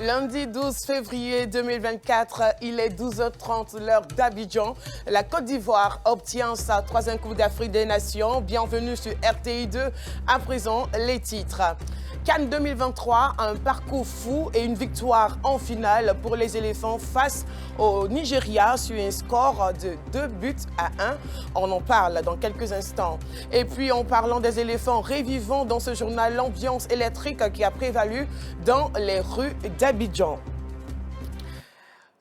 Lundi 12 février 2024, il est 12h30, l'heure d'Abidjan. La Côte d'Ivoire obtient sa troisième Coupe d'Afrique des Nations. Bienvenue sur RTI2. À présent, les titres. CAN 2023, un parcours fou et une victoire en finale pour les éléphants face au Nigeria sur un score de 2-1. On en parle dans quelques instants. Et puis, en parlant des éléphants, révivons dans ce journal l'ambiance électrique qui a prévalu dans les rues d'Abidjan.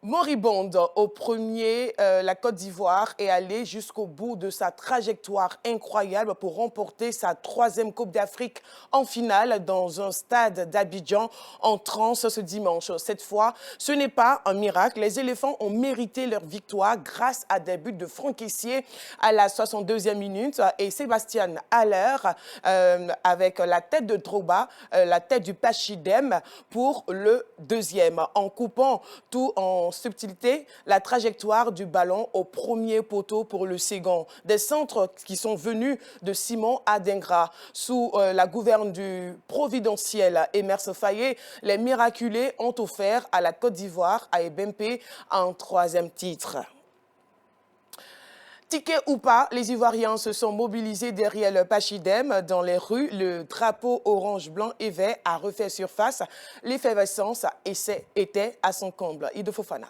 Moribonde au premier, la Côte d'Ivoire est allée jusqu'au bout de sa trajectoire incroyable pour remporter sa troisième Coupe d'Afrique en finale dans un stade d'Abidjan en transe ce dimanche. Cette fois, ce n'est pas un miracle. Les éléphants ont mérité leur victoire grâce à des buts de Franck Kessié à la 62e minute et Sébastien Haller avec la tête de Drogba, la tête du Pachidem pour le deuxième. En coupant tout en subtilité, la trajectoire du ballon au premier poteau pour le second. Des centres qui sont venus de Simon Adingra. Sous la gouverne du providentiel Emerse Faé, les miraculés ont offert à la Côte d'Ivoire, à Ebempe, un troisième titre. Ticket ou pas, les Ivoiriens se sont mobilisés derrière le Pachidem dans les rues. Le drapeau orange, blanc et vert a refait surface. L'effervescence était à son comble. Ido Fofana.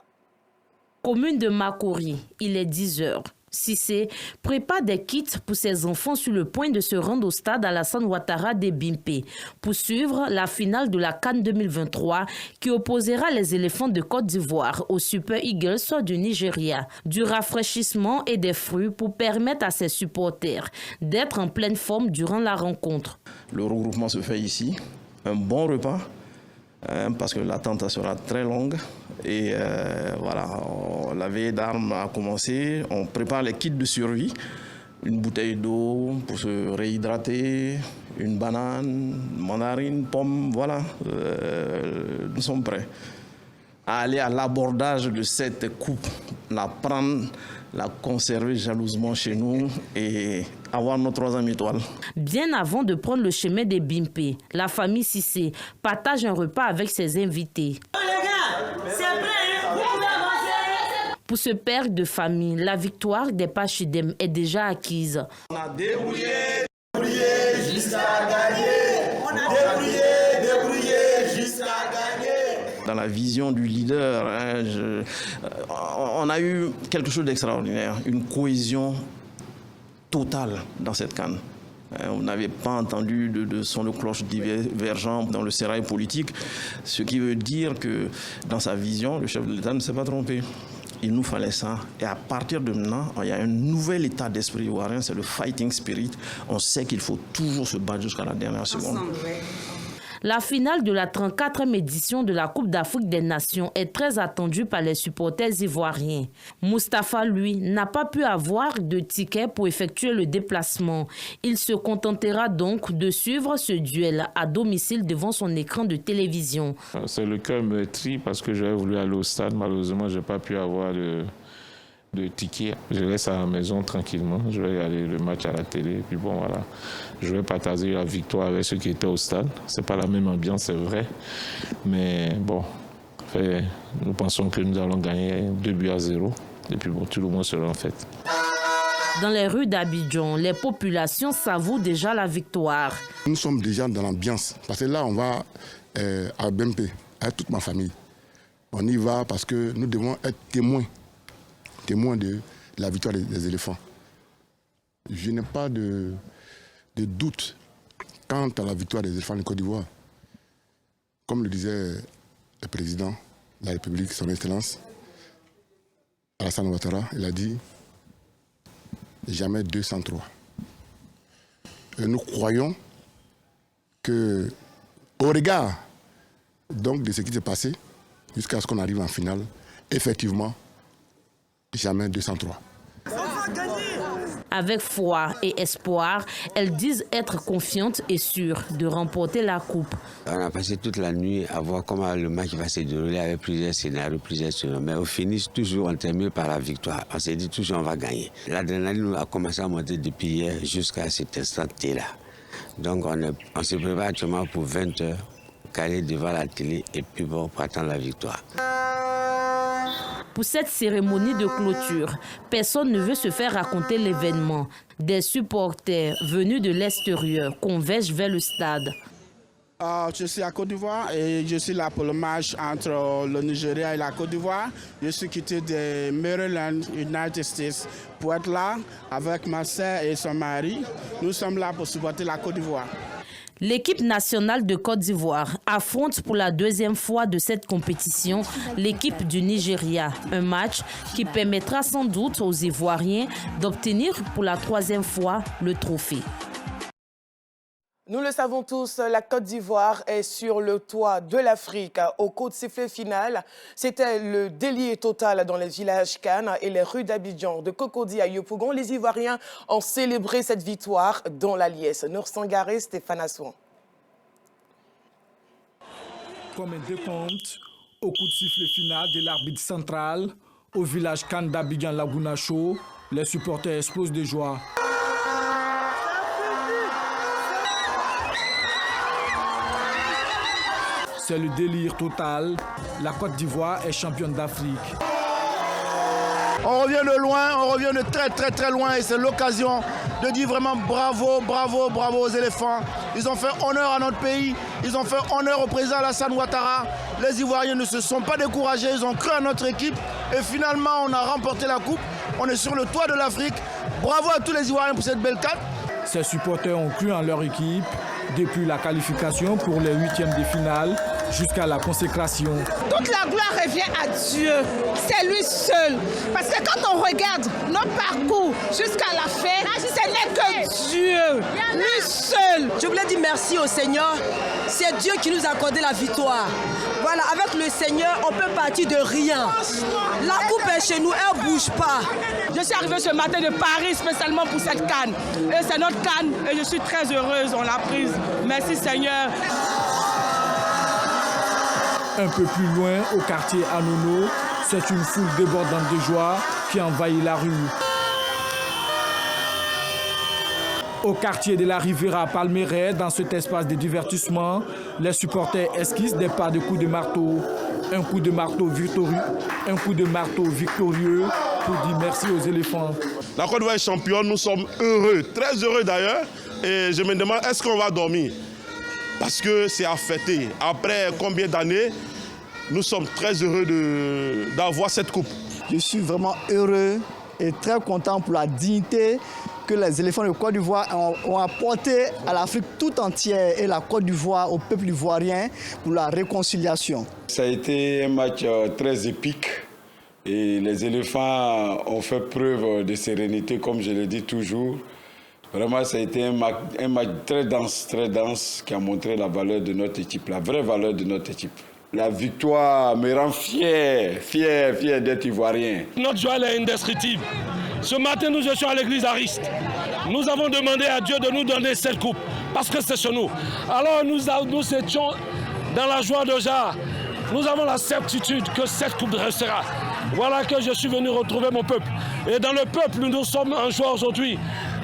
Commune de Makori, il est 10h. Cissé prépare des kits pour ses enfants sur le point de se rendre au stade Alassane Ouattara d'Ebimpe pour suivre la finale de la CAN 2023 qui opposera les éléphants de Côte d'Ivoire aux Super Eagles du Nigeria. Du rafraîchissement et des fruits pour permettre à ses supporters d'être en pleine forme durant la rencontre. Le regroupement se fait ici, un bon repas. Parce que l'attente sera très longue et voilà, la veille d'armes a commencé, on prépare les kits de survie, une bouteille d'eau pour se réhydrater, une banane, mandarine, pomme, voilà, nous sommes prêts à aller à l'abordage de cette coupe, la prendre, la conserver jalousement chez nous et avoir nos troisième étoile. Bien avant de prendre le chemin des Bimpe, la famille Cissé partage un repas avec ses invités. Oh les gars, c'est prêt, vous pouvez avancer. Pour ce père de famille, la victoire des Pachidem est déjà acquise. On a débrouillé jusqu'à gagner. On a débrouillé jusqu'à gagner. Dans la vision du leader, on a eu quelque chose d'extraordinaire, une cohésion totale dans cette CAN. On n'avait pas entendu de son de cloche divergent dans le sérail politique, ce qui veut dire que dans sa vision, le chef de l'État ne s'est pas trompé. Il nous fallait ça. Et à partir de maintenant, il y a un nouvel état d'esprit ivoirien, c'est le fighting spirit. On sait qu'il faut toujours se battre jusqu'à la dernière seconde. La finale de la 34e édition de la Coupe d'Afrique des Nations est très attendue par les supporters ivoiriens. Moustapha, lui, n'a pas pu avoir de ticket pour effectuer le déplacement. Il se contentera donc de suivre ce duel à domicile devant son écran de télévision. C'est le cœur meurtri parce que j'avais voulu aller au stade. Malheureusement, je n'ai pas pu avoir de ticket. Je reste à la maison tranquillement. Je vais regarder le match à la télé. Et puis bon, voilà. Je vais partager la victoire avec ceux qui étaient au stade. C'est pas la même ambiance, c'est vrai. Mais bon, nous pensons que nous allons gagner 2-0. Et puis bon, tout le monde sera en fête. Dans les rues d'Abidjan, les populations savourent déjà la victoire. Nous sommes déjà dans l'ambiance. Parce que là, on va à Bempe, avec toute ma famille. On y va parce que nous devons être témoins de la victoire des éléphants. Je n'ai pas de doute quant à la victoire des éléphants de Côte d'Ivoire. Comme le disait le président de la République, son Excellence, Alassane Ouattara, il a dit jamais 203. Et nous croyons que, au regard donc, de ce qui s'est passé, jusqu'à ce qu'on arrive en finale, effectivement, jamais 203. Avec foi et espoir, elles disent être confiantes et sûres de remporter la coupe. On a passé toute la nuit à voir comment le match va se dérouler avec plusieurs scénarios, mais au finish, toujours on termine par la victoire. On s'est dit toujours on va gagner. L'adrénaline a commencé à monter depuis hier jusqu'à cet instant-là. Donc on se prépare actuellement pour 20h calés devant la télé et puis bon, pour attendre la victoire. Pour cette cérémonie de clôture, personne ne veut se faire raconter l'événement. Des supporters venus de l'extérieur convergent vers le stade. Je suis à Côte d'Ivoire et je suis là pour le match entre le Nigeria et la Côte d'Ivoire. Je suis quitté de Maryland, United States, pour être là avec ma sœur et son mari. Nous sommes là pour supporter la Côte d'Ivoire. L'équipe nationale de Côte d'Ivoire affronte pour la deuxième fois de cette compétition l'équipe du Nigeria. Un match qui permettra sans doute aux Ivoiriens d'obtenir pour la troisième fois le trophée. Nous le savons tous, la Côte d'Ivoire est sur le toit de l'Afrique. Au coup de sifflet final, c'était le délire total dans les villages Cannes et les rues d'Abidjan. De Cocody à Yopougon, les Ivoiriens ont célébré cette victoire dans la liesse. Nour Sangaré, Stéphane Assouan. Comme un décompte, au coup de sifflet final de l'arbitre central, au village Cannes d'Abidjan-Laguna-Chaux, les supporters explosent de joie. C'est le délire total. La Côte d'Ivoire est championne d'Afrique. On revient de loin, on revient de très loin et c'est l'occasion de dire vraiment bravo, bravo, bravo aux éléphants. Ils ont fait honneur à notre pays, ils ont fait honneur au président Alassane Ouattara. Les Ivoiriens ne se sont pas découragés, ils ont cru à notre équipe et finalement on a remporté la coupe. On est sur le toit de l'Afrique. Bravo à tous les Ivoiriens pour cette belle canne. Ces supporters ont cru en leur équipe depuis la qualification pour les huitièmes de finale jusqu'à la consécration. Toute la gloire revient à Dieu. C'est lui seul. Parce que quand on regarde notre parcours jusqu'à la fin, ce n'est que Dieu. Lui seul. Je voulais dire merci au Seigneur. C'est Dieu qui nous a accordé la victoire. Voilà, avec le Seigneur, on peut partir de rien. La coupe est chez nous, elle ne bouge pas. Je suis arrivée ce matin de Paris spécialement pour cette canne. Et c'est notre canne et je suis très heureuse, on l'a prise. Merci Seigneur. Un peu plus loin, au quartier Anono, c'est une foule débordante de joie qui envahit la rue. Au quartier de la Riviera Palmeraie, dans cet espace de divertissement, les supporters esquissent des pas de coups de marteau. Un coup de marteau victorieux, un coup de marteau victorieux pour dire merci aux éléphants. La Côte d'Ivoire est championne, nous sommes heureux, très heureux d'ailleurs. Et je me demande, est-ce qu'on va dormir? Parce que c'est à fêter. Après combien d'années, nous sommes très heureux d'avoir cette coupe. Je suis vraiment heureux et très content pour la dignité que les éléphants de Côte d'Ivoire ont apporté à l'Afrique tout entière et la Côte d'Ivoire au peuple ivoirien pour la réconciliation. Ça a été un match très épique et les éléphants ont fait preuve de sérénité, comme je le dis toujours. Vraiment, ça a été un match très dense qui a montré la valeur de notre équipe, la vraie valeur de notre équipe. La victoire me rend fier d'être ivoirien. Notre joie est indescriptible. Ce matin, nous étions à l'église Ariste. Nous avons demandé à Dieu de nous donner cette coupe, parce que c'est sur nous. Alors nous étions dans la joie de Jah. Nous avons la certitude que cette coupe restera. Voilà que je suis venu retrouver mon peuple. Et dans le peuple, nous sommes en joie aujourd'hui.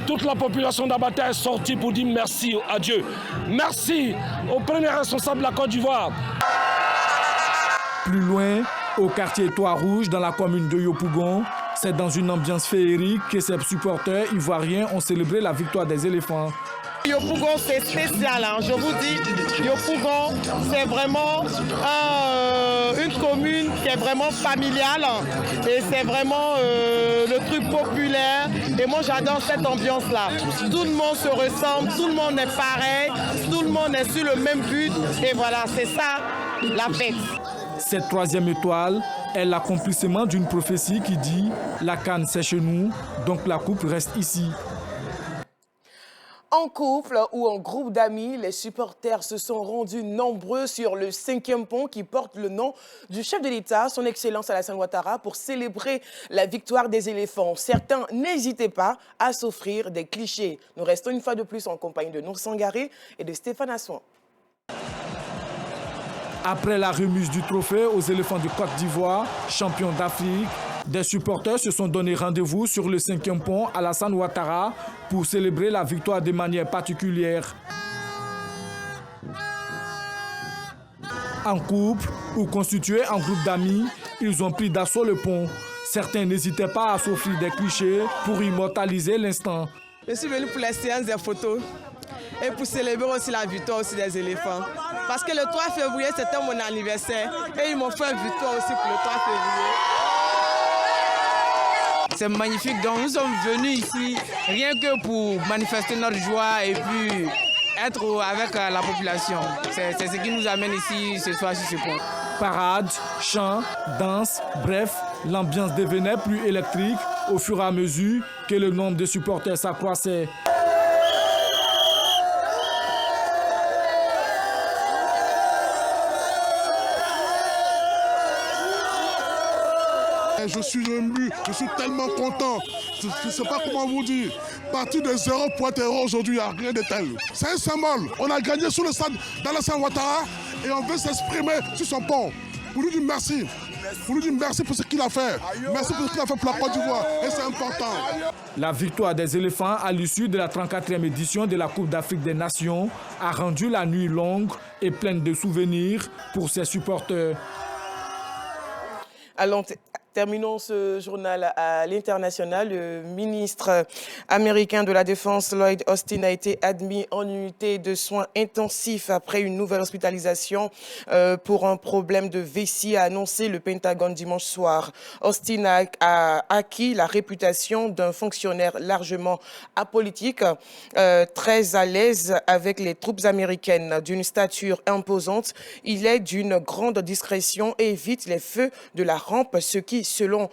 Toute la population d'Abata est sortie pour dire merci à Dieu. Merci au premier responsable de la Côte d'Ivoire. Plus loin, au quartier Toit-Rouge, dans la commune de Yopougon, c'est dans une ambiance féerique que ces supporters ivoiriens ont célébré la victoire des éléphants. Yopougon, c'est spécial, hein. Je vous dis, Yopougon, c'est vraiment une commune qui est vraiment familiale et c'est vraiment le truc populaire. Et moi, j'adore cette ambiance-là. Tout le monde se ressemble, tout le monde est pareil, tout le monde est sur le même but. Et voilà, c'est ça, la fête. Cette troisième étoile est l'accomplissement d'une prophétie qui dit « La canne, c'est chez nous, donc la coupe reste ici ». En couple ou en groupe d'amis, les supporters se sont rendus nombreux sur le 5e pont qui porte le nom du chef de l'État, son Excellence Alassane Ouattara, pour célébrer la victoire des éléphants. Certains n'hésitaient pas à s'offrir des clichés. Nous restons une fois de plus en compagnie de Nour Sangaré et de Stéphane Assouan. Après la remise du trophée aux éléphants de Côte d'Ivoire, champions d'Afrique, des supporters se sont donné rendez-vous sur le 5e pont Alassane Ouattara pour célébrer la victoire de manière particulière. En couple ou constitués en groupe d'amis, ils ont pris d'assaut le pont. Certains n'hésitaient pas à s'offrir des clichés pour immortaliser l'instant. Je suis venu pour les séances des photos et pour célébrer aussi la victoire aussi des éléphants. Parce que le 3 février, c'était mon anniversaire et ils m'ont fait une victoire aussi pour le 3 février. C'est magnifique, donc nous sommes venus ici rien que pour manifester notre joie et puis être avec la population. C'est ce qui nous amène ici ce soir sur ce pont. Parade, chants, danse, bref, l'ambiance devenait plus électrique au fur et à mesure que le nombre de supporters s'accroissait. Je suis ému, je suis tellement content. Je ne sais pas comment vous dire. Partir de 0 pour être heureux aujourd'hui, il n'y a rien de tel. C'est un symbole. On a gagné sur le stade d'Alassane Ouattara et on veut s'exprimer sur son pont. Pour lui dire merci. Pour lui dire merci pour ce qu'il a fait. Merci pour ce qu'il a fait pour la Côte d'Ivoire. Et c'est important. La victoire des éléphants à l'issue de la 34e édition de la Coupe d'Afrique des Nations a rendu la nuit longue et pleine de souvenirs pour ses supporters. Allons, terminons ce journal à l'international. Le ministre américain de la Défense, Lloyd Austin, a été admis en unité de soins intensifs après une nouvelle hospitalisation pour un problème de vessie, a annoncé le Pentagone dimanche soir. Austin a acquis la réputation d'un fonctionnaire largement apolitique, très à l'aise avec les troupes américaines. D'une stature imposante, il est d'une grande discrétion et évite les feux de la rampe, ce qui, selon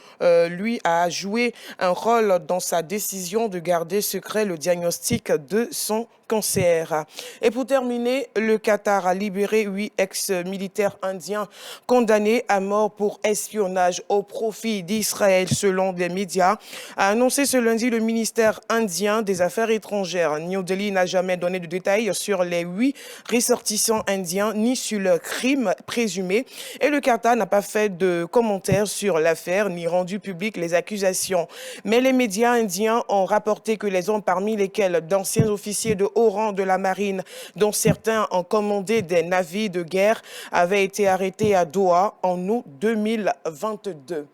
lui, a joué un rôle dans sa décision de garder secret le diagnostic de son cancer. Et pour terminer, le Qatar a libéré 8 ex-militaires indiens condamnés à mort pour espionnage au profit d'Israël, selon les médias, a annoncé ce lundi le ministère indien des Affaires étrangères. New Delhi n'a jamais donné de détails sur les 8 ressortissants indiens ni sur leurs crimes présumés, et le Qatar n'a pas fait de commentaires sur l'affaire ni rendu public les accusations. Mais les médias indiens ont rapporté que les hommes parmi lesquels d'anciens officiers de haut rang de la marine, dont certains ont commandé des navires de guerre, avaient été arrêtés à Doha en août 2022.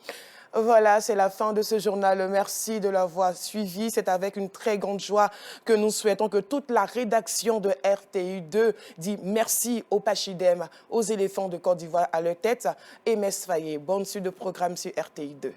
Voilà, c'est la fin de ce journal. Merci de l'avoir suivi. C'est avec une très grande joie que nous souhaitons que toute la rédaction de RTI2 dit merci aux Pachidem, aux éléphants de Côte d'Ivoire à leur tête et Mess Fayé. Bonne suite de programme sur RTI2.